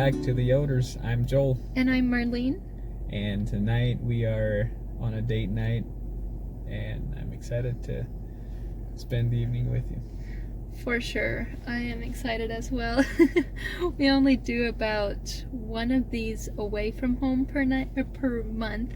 back to the Yoders. I'm Joel. And I'm Marlene. And tonight we are on a date night, and I'm excited to spend the evening with you. For sure. I am excited as well. We only do about one of these away from home per night or per month.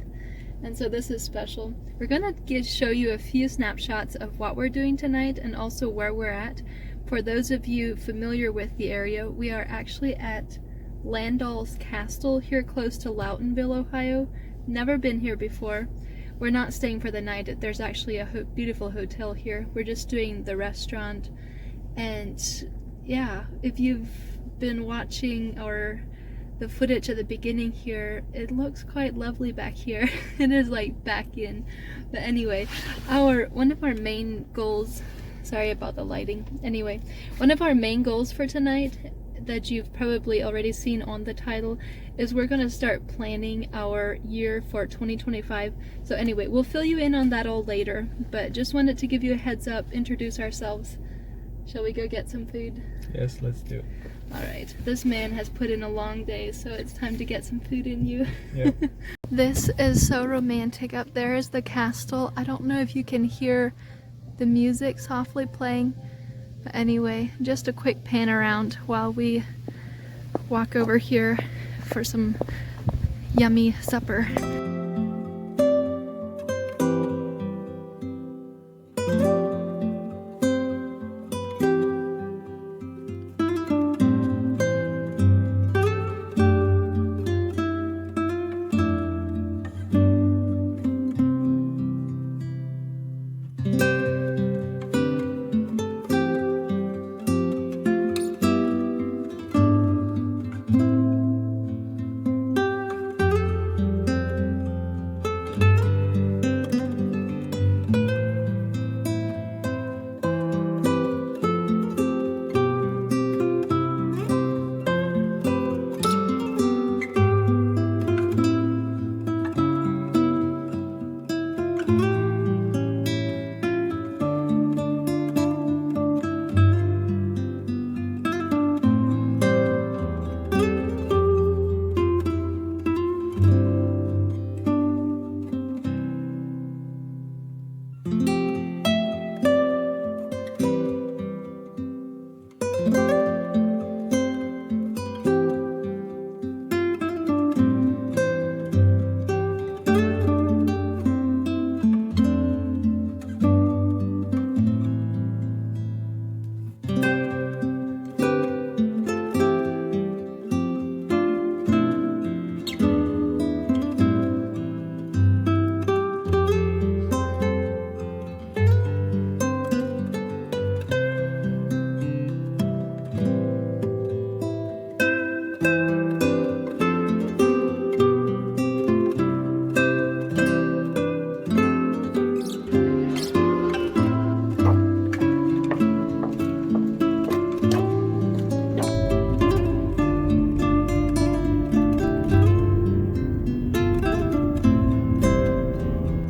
And so this is special. We're going to show you a few snapshots of what we're doing tonight and also where we're at. For those of you familiar with the area, we are actually at Landall's Castle here close to Loughtonville, Ohio. Never been here before. We're not staying for the night. There's actually a beautiful hotel here. We're just doing the restaurant. And yeah, if you've been watching the footage at the beginning here, it looks quite lovely back here. It is like back in. But anyway, one of our main goals, sorry about the lighting. Anyway, one of our main goals for tonight that you've probably already seen on the title is we're going to start planning our year for 2025. So anyway, we'll fill you in on that all later, but just wanted to give you a heads up, introduce ourselves. Shall we go get some food? Yes, let's do it. Alright, this man has put in a long day, so it's time to get some food in you. Yeah. This is so romantic. Up there is the castle. I don't know if you can hear the music softly playing. But anyway, just a quick pan around while we walk over here for some yummy supper.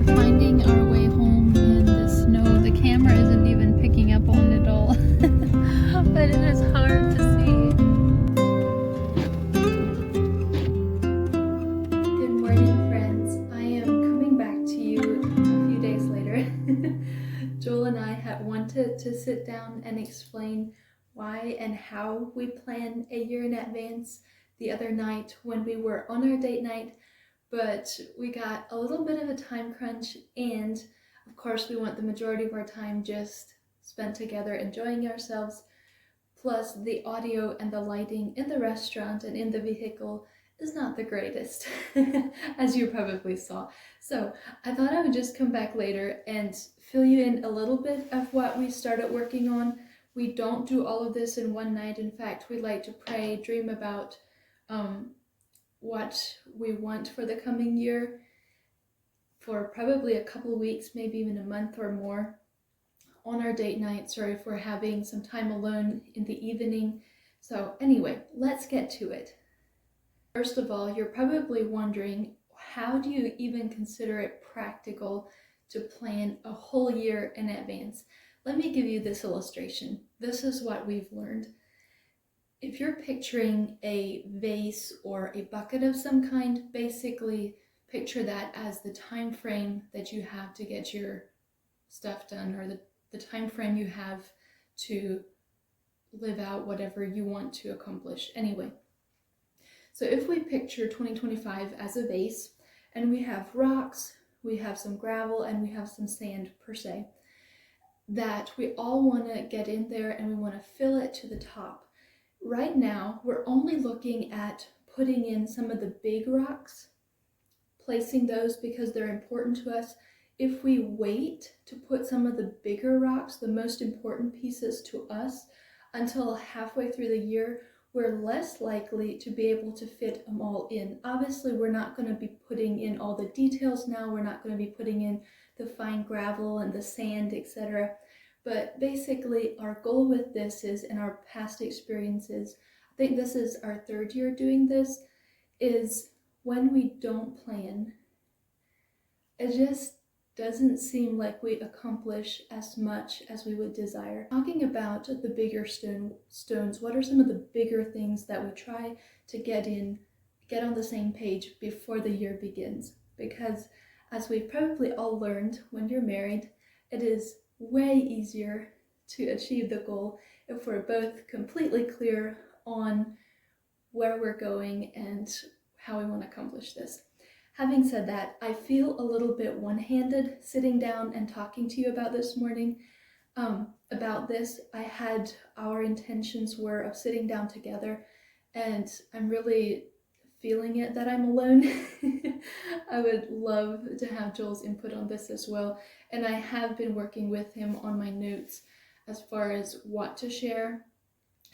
Finding our way home in the snow. The camera isn't even picking up on it all. But it is hard to see. Good morning, friends. I am coming back to you a few days later. Joel and I had wanted to sit down and explain why and how we plan a year in advance the other night when we were on our date night. But we got a little bit of a time crunch, and of course we want the majority of our time just spent together enjoying ourselves. Plus the audio and the lighting in the restaurant and in the vehicle is not the greatest, as you probably saw. So I thought I would just come back later and fill you in a little bit of what we started working on. We don't do all of this in one night. In fact, we like to pray, dream about what we want for the coming year for probably a couple weeks, maybe even a month or more on our date nights, or if we're having some time alone in the evening. So anyway, let's get to it. First of all, you're probably wondering, how do you even consider it practical to plan a whole year in advance? Let me give you this illustration. This is what we've learned. if you're picturing a vase or a bucket of some kind, basically picture that as the time frame that you have to get your stuff done, or the time frame you have to live out whatever you want to accomplish. Anyway, so if we picture 2025 as a vase, and we have rocks, we have some gravel, and we have some sand per se, that we all want to get in there and we want to fill it to the top. Right now, we're only looking at putting in some of the big rocks, placing those because they're important to us. If we wait to put some of the bigger rocks, the most important pieces to us, until halfway through the year, we're less likely to be able to fit them all in. Obviously, we're not going to be putting in all the details now. We're not going to be putting in the fine gravel and the sand, etc. But basically, our goal with this is, in our past experiences, I think this is our third year doing this, is when we don't plan, it just doesn't seem like we accomplish as much as we would desire. Talking about the bigger stones, what are some of the bigger things that we try to get on the same page before the year begins? Because as we've probably all learned, when you're married, it is way easier to achieve the goal if we're both completely clear on where we're going and how we want to accomplish this. Having said that, I feel a little bit one-handed sitting down and talking to you about this morning. About this, our intentions were of sitting down together, and I'm really feeling it that I'm alone. I would love to have Joel's input on this as well, and I have been working with him on my notes as far as what to share,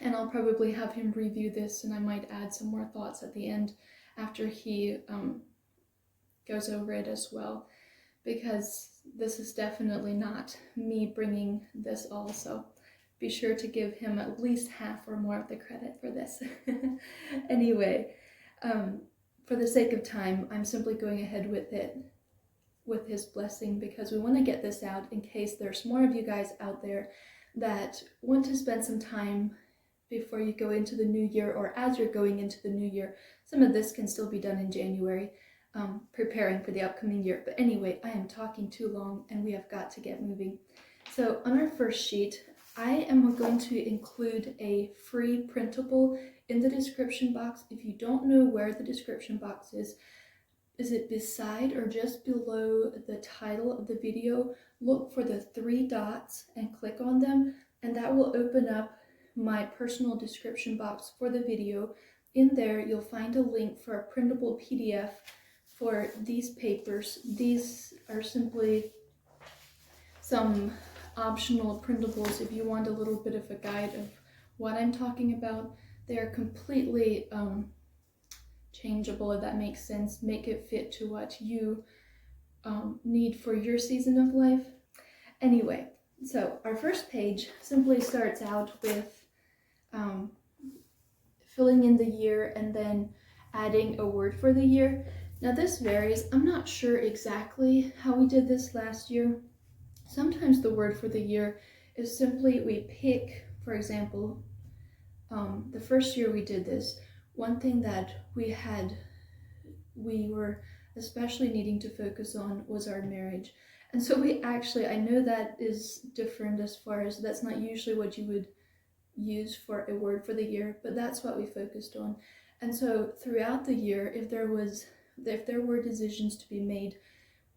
and I'll probably have him review this, and I might add some more thoughts at the end after he goes over it as well, because this is definitely not me bringing this all, so be sure to give him at least half or more of the credit for this. Anyway, for the sake of time, I'm simply going ahead with it with his blessing, because we want to get this out in case there's more of you guys out there that want to spend some time before you go into the new year, or as you're going into the new year. Some of this can still be done in January, preparing for the upcoming year. But anyway, I am talking too long and we have got to get moving. So on our first sheet, I am going to include a free printable in the description box. If you don't know where the description box is it beside or just below the title of the video? Look for the 3 dots and click on them, and that will open up my personal description box for the video. In there, you'll find a link for a printable PDF for these papers. These are simply some optional printables if you want a little bit of a guide of what I'm talking about. They're completely changeable, if that makes sense. Make it fit to what you need for your season of life. Anyway, so our first page simply starts out with filling in the year and then adding a word for the year. Now this varies. I'm not sure exactly how we did this last year. Sometimes the word for the year is simply we pick, for example, the first year we did this, one thing that we were especially needing to focus on was our marriage. And so I know that is different as far as that's not usually what you would use for a word for the year, but that's what we focused on. And so throughout the year, if there were decisions to be made,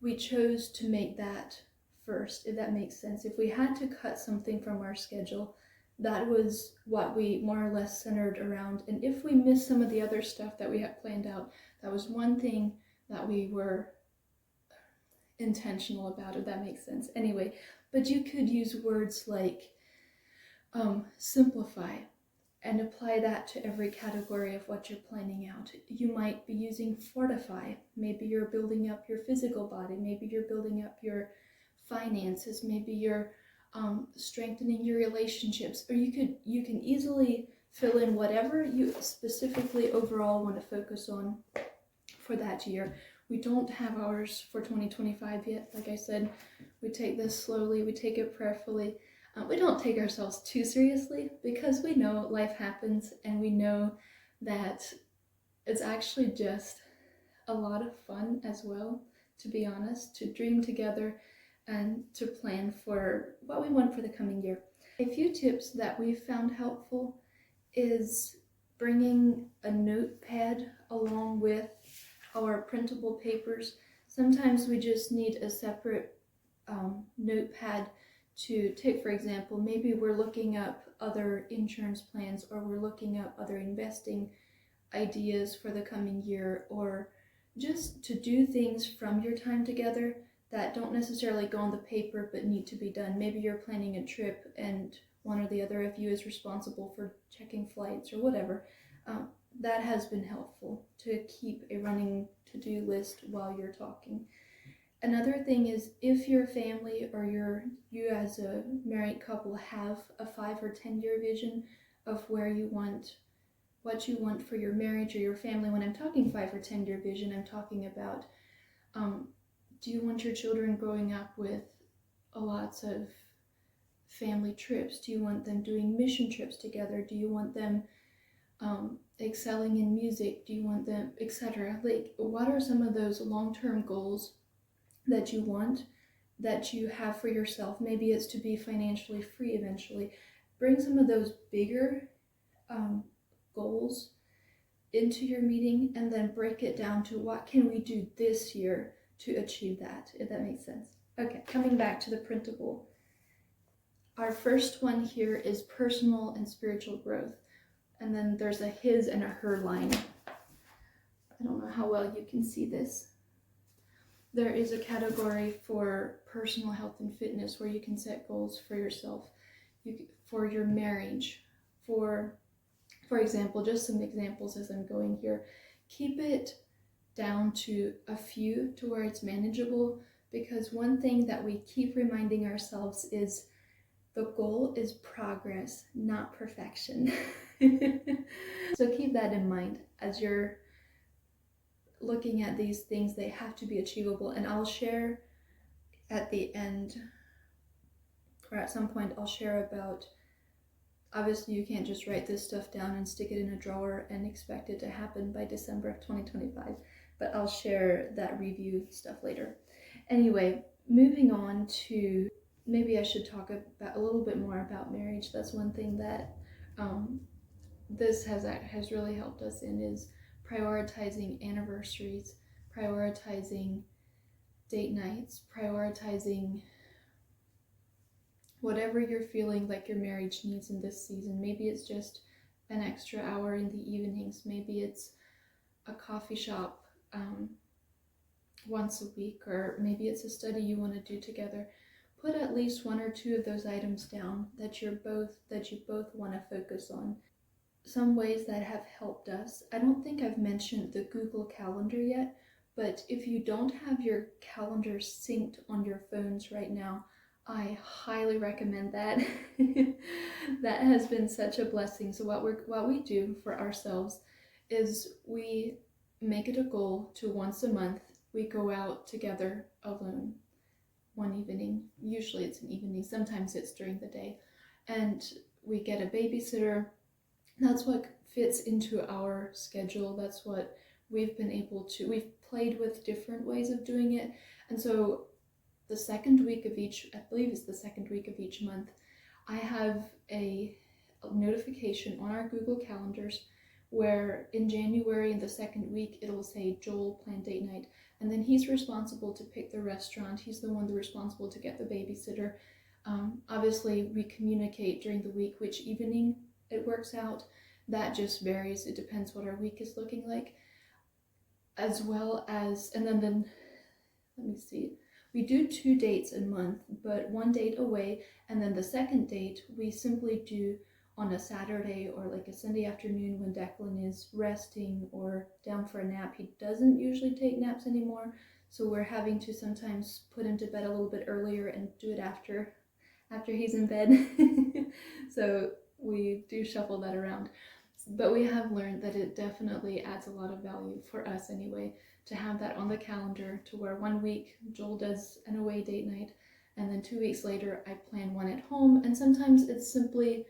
we chose to make that first, if that makes sense. If we had to cut something from our schedule, that was what we more or less centered around. And if we missed some of the other stuff that we had planned out, that was one thing that we were intentional about, if that makes sense. Anyway, but you could use words like simplify and apply that to every category of what you're planning out. You might be using fortify. Maybe you're building up your physical body. Maybe you're building up your finances. Maybe you're strengthening your relationships. Or you can easily fill in whatever you specifically overall want to focus on for that year. We don't have ours for 2025 yet. Like I said, we take this slowly, we take it prayerfully. We don't take ourselves too seriously because we know life happens, and we know that it's actually just a lot of fun as well, to be honest, to dream together and to plan for what we want for the coming year. A few tips that we've found helpful is bringing a notepad along with our printable papers. Sometimes we just need a separate notepad to take, for example, maybe we're looking up other insurance plans, or we're looking up other investing ideas for the coming year, or just to do things from your time together that don't necessarily go on the paper but need to be done. Maybe you're planning a trip and one or the other of you is responsible for checking flights or whatever. That has been helpful to keep a running to-do list while you're talking. Another thing is, if your family or you as a married couple have a 5 or 10 year vision of what you want for your marriage or your family. When I'm talking 5 or 10 year vision, I'm talking about, do you want your children growing up with lots of family trips? Do you want them doing mission trips together? Do you want them excelling in music? Do you want them, etc.? Like, what are some of those long-term goals that you want, that you have for yourself? Maybe it's to be financially free eventually. Bring some of those bigger goals into your meeting, and then break it down to what can we do this year to achieve that, if that makes sense. Okay, coming back to the printable. Our first one here is personal and spiritual growth. And then there's a his and a her line. I don't know how well you can see this. There is a category for personal health and fitness where you can set goals for yourself, for your marriage, for example, just some examples as I'm going here. Keep it down to a few to where it's manageable, because one thing that we keep reminding ourselves is the goal is progress, not perfection. So keep that in mind as you're looking at these things. They have to be achievable, and I'll share at the end, or at some point, I'll share about, obviously you can't just write this stuff down and stick it in a drawer and expect it to happen by December of 2025, but I'll share that review stuff later. Anyway, moving on to, maybe I should talk about a little bit more about marriage. That's one thing that this has really helped us in, is prioritizing anniversaries, prioritizing date nights, prioritizing whatever you're feeling like your marriage needs in this season. Maybe it's just an extra hour in the evenings. Maybe it's a coffee shop once a week, or maybe it's a study you want to do together. Put at least 1 or 2 of those items down that you both want to focus on. Some ways that have helped us. I don't think I've mentioned the Google Calendar yet, but if you don't have your calendar synced on your phones right now, I highly recommend that. That has been such a blessing. So what we do for ourselves is we make it a goal to once a month we go out together alone one evening. Usually it's an evening, sometimes it's during the day, and we get a babysitter. That's what fits into our schedule. That's what we've played with different ways of doing it. And so the second week of each, I believe it's the second week of each month, I have a notification on our Google calendars where in January, in the second week, it'll say Joel planned date night. And then he's responsible to pick the restaurant. He's the one responsible to get the babysitter. Obviously, we communicate during the week which evening it works out. That just varies. It depends what our week is looking like. As well as, and then let me see. We do 2 dates a month, but 1 date away. And then the second date, we simply do on a Saturday or like a Sunday afternoon when Declan is resting or down for a nap. He doesn't usually take naps anymore, so we're having to sometimes put him to bed a little bit earlier and do it after he's in bed. So we do shuffle that around. But we have learned that it definitely adds a lot of value for us anyway, to have that on the calendar, to where 1 week Joel does an away date night, and then 2 weeks later I plan one at home. And sometimes it's simply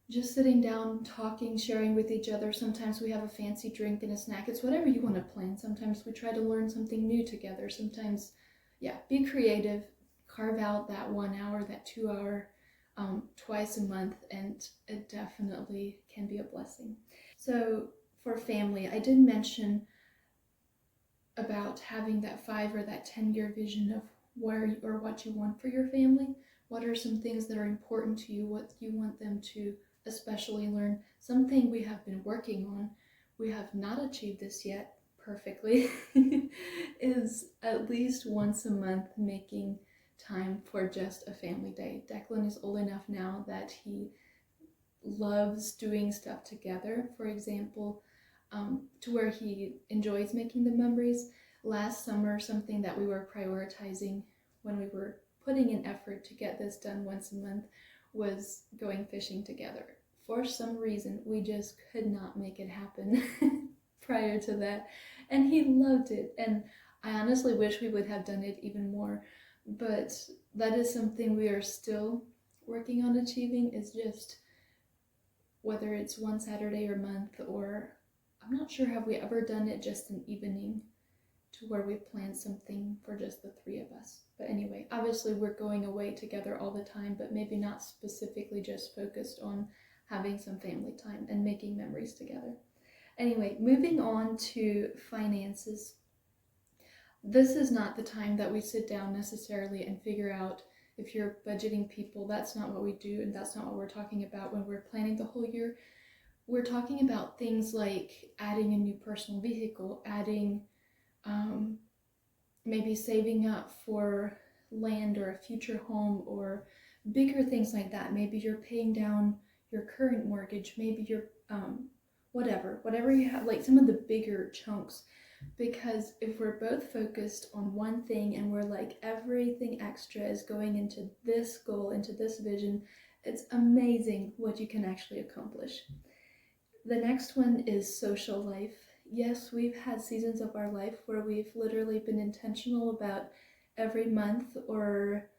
just sitting down, talking, sharing with each other. Sometimes we have a fancy drink and a snack. It's whatever you want to plan. Sometimes we try to learn something new together. Sometimes, yeah, be creative, carve out that 1 hour, that 2 hour, twice a month, and it definitely can be a blessing. So for family, I did mention about having that 5 or that 10-year vision of where or what you want for your family. What are some things that are important to you? What you want them to especially learn? Something we have been working on, we have not achieved this yet perfectly, is at least once a month making time for just a family day. Declan is old enough now that he loves doing stuff together. For example, to where he enjoys making the memories. Last summer, something that we were prioritizing when we were putting in effort to get this done once a month was going fishing together. For some reason, we just could not make it happen prior to that, and he loved it. And I honestly wish we would have done it even more, but that is something we are still working on achieving, is just whether it's one Saturday or month, or I'm not sure, have we ever done it just an evening to where we plan something for just the three of us. But anyway, obviously we're going away together all the time, but maybe not specifically just focused on having some family time and making memories together. Anyway, moving on to finances. This is not the time that we sit down necessarily and figure out if you're budgeting people. That's not what we do, and that's not what we're talking about when we're planning the whole year. We're talking about things like adding a new personal vehicle, adding maybe saving up for land or a future home, or bigger things like that. Maybe you're paying down your current mortgage, maybe you're whatever you have, like some of the bigger chunks. Because if we're both focused on one thing and we're like everything extra is going into this goal, into this vision, it's amazing what you can actually accomplish. The next one is social life. Yes, we've had seasons of our life where we've literally been intentional about every month, or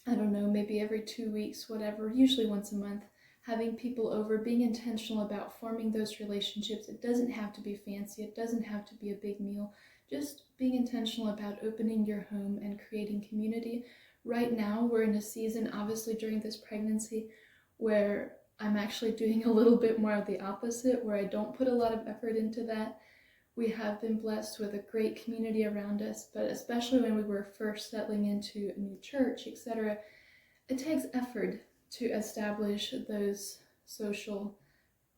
I don't know, maybe every 2 weeks, whatever, usually once a month, having people over, being intentional about forming those relationships. It doesn't have to be fancy, it doesn't have to be a big meal, just being intentional about opening your home and creating community. Right now, we're in a season, obviously during this pregnancy, where I'm actually doing a little bit more of the opposite, where I don't put a lot of effort into that. We have been blessed with a great community around us, but especially when we were first settling into a new church, etc., it takes effort to establish those social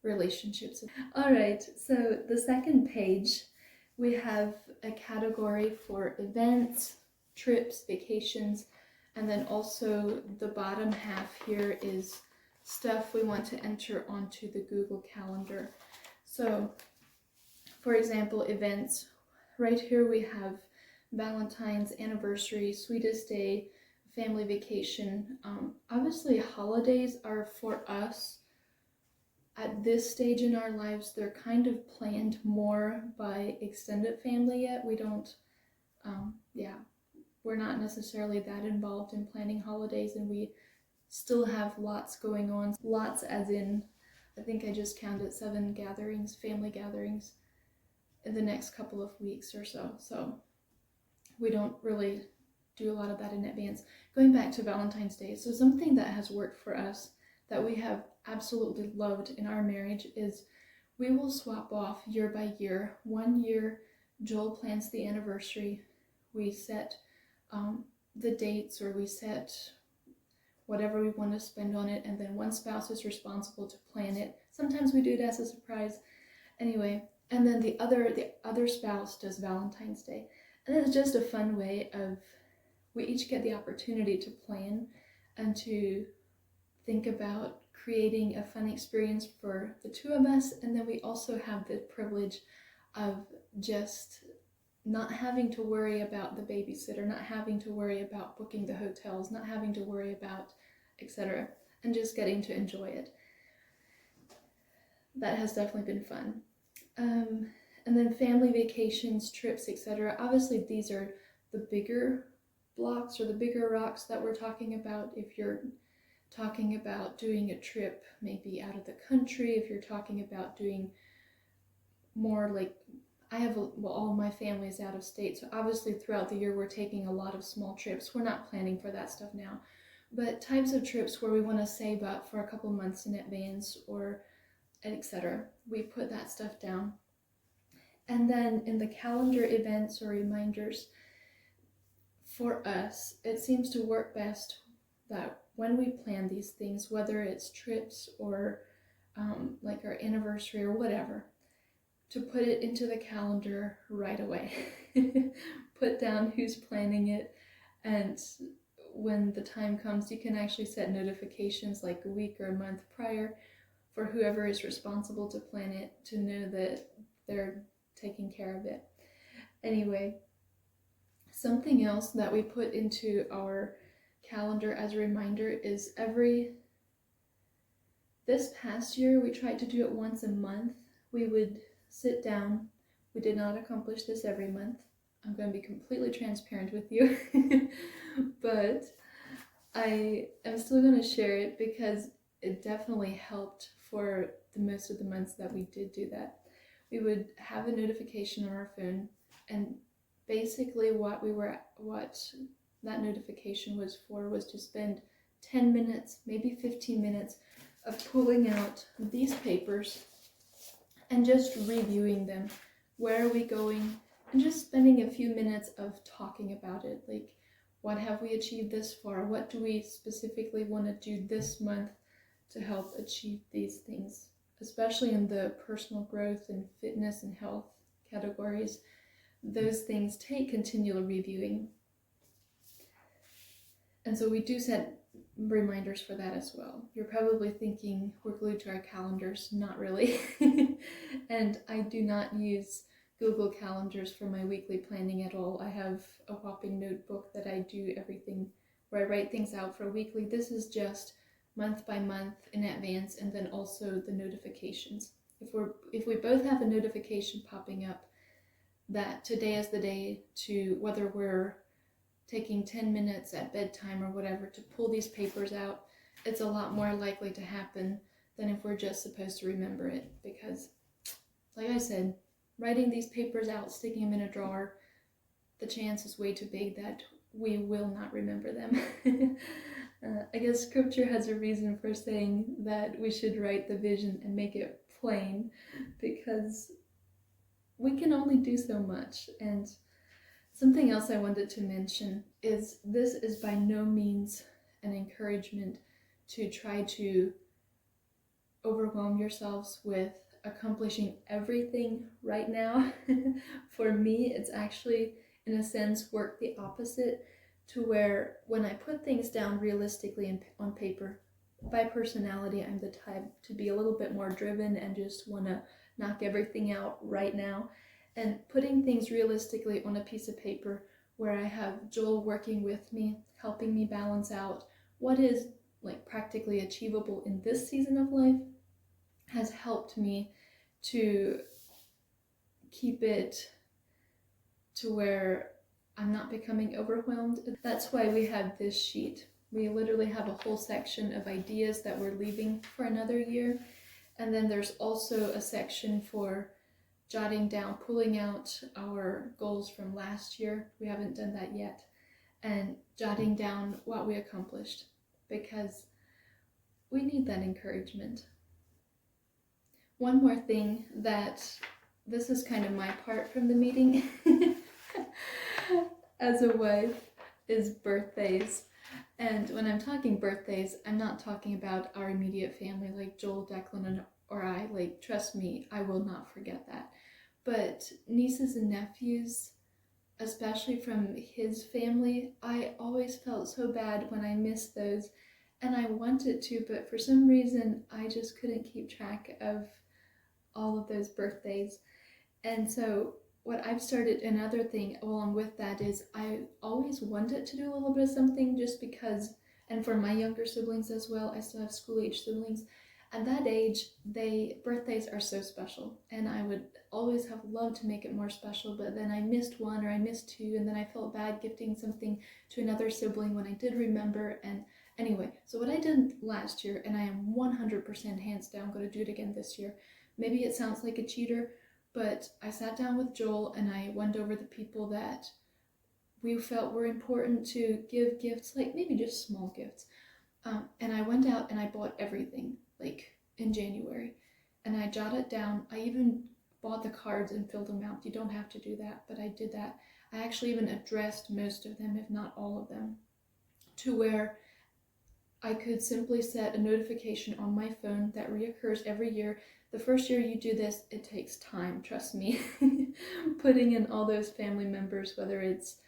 relationships. All right, so the second page, we have a category for events, trips, vacations, and then also the bottom half here is stuff we want to enter onto the Google Calendar. So, for example, events. Right here we have Valentine's, anniversary, sweetest day, family vacation. Obviously, holidays are for us at this stage in our lives. They're kind of planned more by extended family yet. We don't, we're not necessarily that involved in planning holidays, and we still have lots going on. Lots as in, I think I just counted 7 gatherings, family gatherings, in the next couple of weeks or so. So we don't really do a lot of that in advance. Going back to Valentine's Day, so something that has worked for us that we have absolutely loved in our marriage is we will swap off year by year. 1 year, Joel plans the anniversary. We set the dates, or we set whatever we want to spend on it, and then one spouse is responsible to plan it. Sometimes we do it as a surprise. Anyway, and then the other spouse does Valentine's Day. And it's just a fun way of, we each get the opportunity to plan and to think about creating a fun experience for the two of us. And then we also have the privilege of just not having to worry about the babysitter, not having to worry about booking the hotels, not having to worry about etc., and just getting to enjoy it. That has definitely been fun. And then family vacations, trips, etc. Obviously, these are the bigger blocks or the bigger rocks that we're talking about. If you're talking about doing a trip maybe out of the country, if you're talking about doing more like, all my family is out of state, so obviously throughout the year we're taking a lot of small trips. We're not planning for that stuff now, but types of trips where we want to save up for a couple months in advance or etc. We put that stuff down. And then in the calendar events or reminders, for us, it seems to work best that when we plan these things, whether it's trips or like our anniversary or whatever, to put it into the calendar right away. Put down who's planning it, and when the time comes, you can actually set notifications like a week or a month prior for whoever is responsible to plan it to know that they're taking care of it. Anyway, something else that we put into our calendar as a reminder is this past year we tried to do it once a month. We would sit down. We did not accomplish this every month. I'm going to be completely transparent with you. But I am still going to share it because it definitely helped for the most of the months that we did do that. We would have a notification on our phone, and basically what that notification was for was to spend 10 minutes, maybe 15 minutes of pulling out these papers and just reviewing them. Where are we going? And just spending a few minutes of talking about it. Like, what have we achieved this far? What do we specifically want to do this month to help achieve these things? Especially in the personal growth and fitness and health categories, those things take continual reviewing. And so we do set reminders for that as well. You're probably thinking we're glued to our calendars. Not really. And I do not use Google Calendars for my weekly planning at all. I have a whopping notebook that I do everything, where I write things out for weekly. This is just month by month in advance, and then also the notifications. If we both have a notification popping up that today is the day to, whether we're taking 10 minutes at bedtime or whatever to pull these papers out, it's a lot more likely to happen than if we're just supposed to remember it. Because, like I said, writing these papers out, sticking them in a drawer, the chance is way too big that we will not remember them. I guess scripture has a reason for saying that we should write the vision and make it plain, because we can only do so much. And something else I wanted to mention is this is by no means an encouragement to try to overwhelm yourselves with accomplishing everything right now. For me, it's actually, in a sense, worked the opposite, to where when I put things down realistically on paper, by personality, I'm the type to be a little bit more driven and just want to knock everything out right now. And putting things realistically on a piece of paper, where I have Joel working with me, helping me balance out what is like practically achievable in this season of life, has helped me to keep it to where I'm not becoming overwhelmed. That's why we have this sheet. We literally have a whole section of ideas that we're leaving for another year. And then there's also a section for jotting down, pulling out our goals from last year. We haven't done that yet. And jotting down what we accomplished, because we need that encouragement. One more thing, that this is kind of my part from the meeting as a wife, is birthdays. And when I'm talking birthdays, I'm not talking about our immediate family like Joel, Declan, or I. Like, trust me, I will not forget that. But nieces and nephews, especially from his family, I always felt so bad when I missed those. And I wanted to, but for some reason, I just couldn't keep track of all of those birthdays. And so what I've started, another thing along with that, is I always wanted to do a little bit of something, just because, and for my younger siblings as well, I still have school-age siblings, at that age, birthdays are so special, and I would always have loved to make it more special, but then I missed one or I missed two, and then I felt bad gifting something to another sibling when I did remember. And anyway, so what I did last year, and I am 100% hands down going to do it again this year. Maybe it sounds like a cheater, but I sat down with Joel and I went over the people that we felt were important to give gifts, like maybe just small gifts. And I went out and I bought everything, like in January. And I jotted it down. I even bought the cards and filled them out. You don't have to do that, but I did that. I actually even addressed most of them, if not all of them, to where I could simply set a notification on my phone that reoccurs every year. The first year you do this, it takes time, trust me. Putting in all those family members, whether it's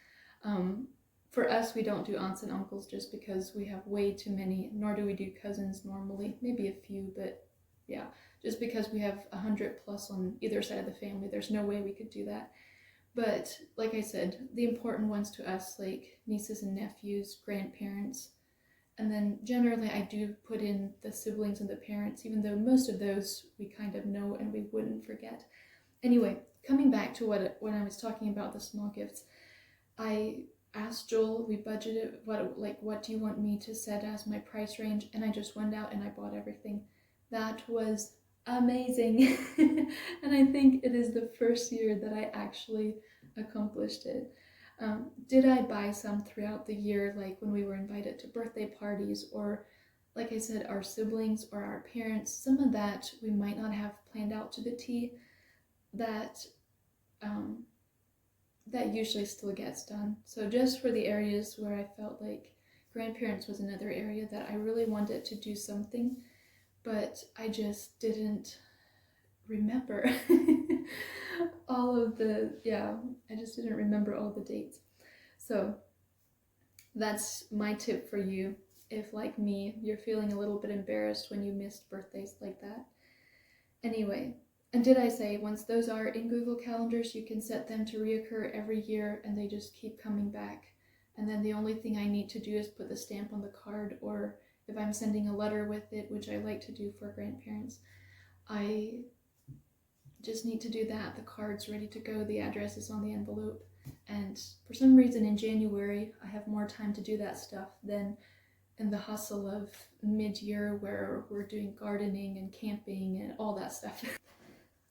for us, we don't do aunts and uncles just because we have way too many, nor do we do cousins normally, maybe a few, but yeah, just because we have 100 plus on either side of the family, there's no way we could do that. But like I said, the important ones to us, like nieces and nephews, grandparents, and then generally I do put in the siblings and the parents, even though most of those we kind of know and we wouldn't forget. Anyway, coming back to when I was talking about the small gifts, I asked Joel, we budgeted, what do you want me to set as my price range? And I just went out and I bought everything. That was amazing. And I think it is the first year that I actually accomplished it. Did I buy some throughout the year, like when we were invited to birthday parties, or like I said, our siblings or our parents? Some of that we might not have planned out to the T. That usually still gets done. So just for the areas where I felt like grandparents was another area that I really wanted to do something, but I just didn't remember I just didn't remember all the dates. So that's my tip for you if, like me, you're feeling a little bit embarrassed when you missed birthdays like that. Anyway, and did I say, once those are in Google Calendars, you can set them to reoccur every year and they just keep coming back. And then the only thing I need to do is put the stamp on the card, or if I'm sending a letter with it, which I like to do for grandparents, I just need to do that. The card's ready to go, the address is on the envelope. And for some reason in January, I have more time to do that stuff than in the hustle of mid-year where we're doing gardening and camping and all that stuff.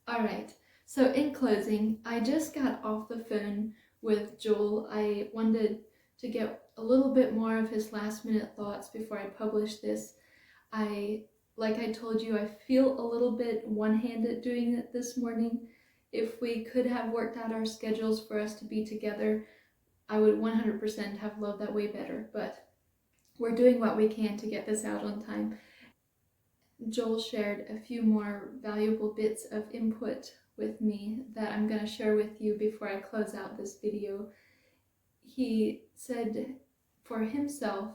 All right, so in closing, I just got off the phone with Joel. I wanted to get a little bit more of his last minute thoughts before I publish this. Like I told you, I feel a little bit one-handed doing it this morning. If we could have worked out our schedules for us to be together, I would 100% have loved that way better, but we're doing what we can to get this out on time. Joel shared a few more valuable bits of input with me that I'm going to share with you before I close out this video. He said for himself,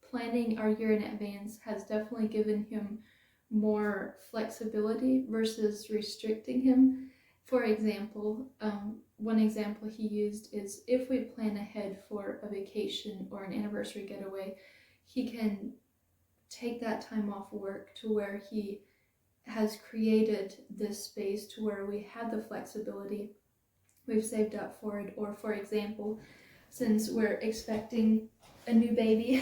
planning our year in advance has definitely given him more flexibility versus restricting him. For example, one example he used is if we plan ahead for a vacation or an anniversary getaway, he can take that time off work to where he has created this space to where we had the flexibility. We've saved up for it. Or for example, since we're expecting a new baby,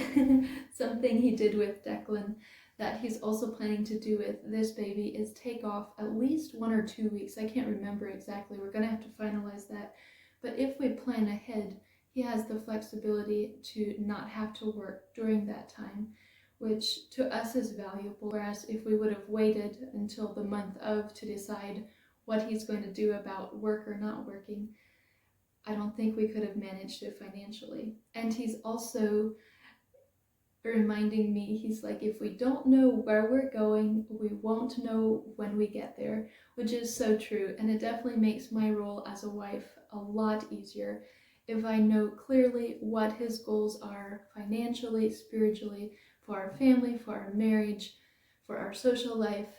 something he did with Declan that he's also planning to do with this baby is take off at least 1 or 2 weeks. I can't remember exactly. We're going to have to finalize that. But if we plan ahead, he has the flexibility to not have to work during that time, which to us is valuable. Whereas if we would have waited until the month of to decide what he's going to do about work or not working, I don't think we could have managed it financially. And he's also reminding me, he's like, if we don't know where we're going, we won't know when we get there, which is so true. And it definitely makes my role as a wife a lot easier if I know clearly what his goals are financially, spiritually, for our family, for our marriage, for our social life.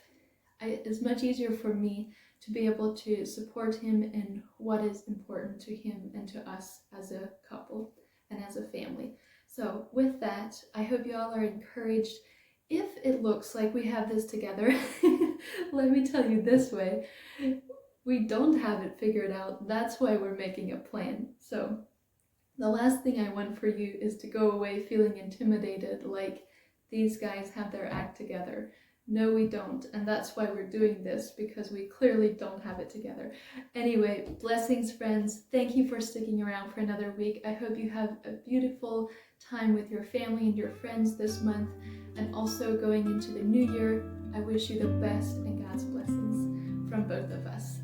It's much easier for me to be able to support him in what is important to him and to us as a couple and as a family. So with that, I hope you all are encouraged if it looks like we have this together, let me tell you this way, we don't have it figured out. That's why we're making a plan. So the last thing I want for you is to go away feeling intimidated, like these guys have their act together. No, we don't, and that's why we're doing this, because we clearly don't have it together. Anyway, blessings, friends. Thank you for sticking around for another week. I hope you have a beautiful time with your family and your friends this month, and also going into the new year. I wish you the best and God's blessings from both of us.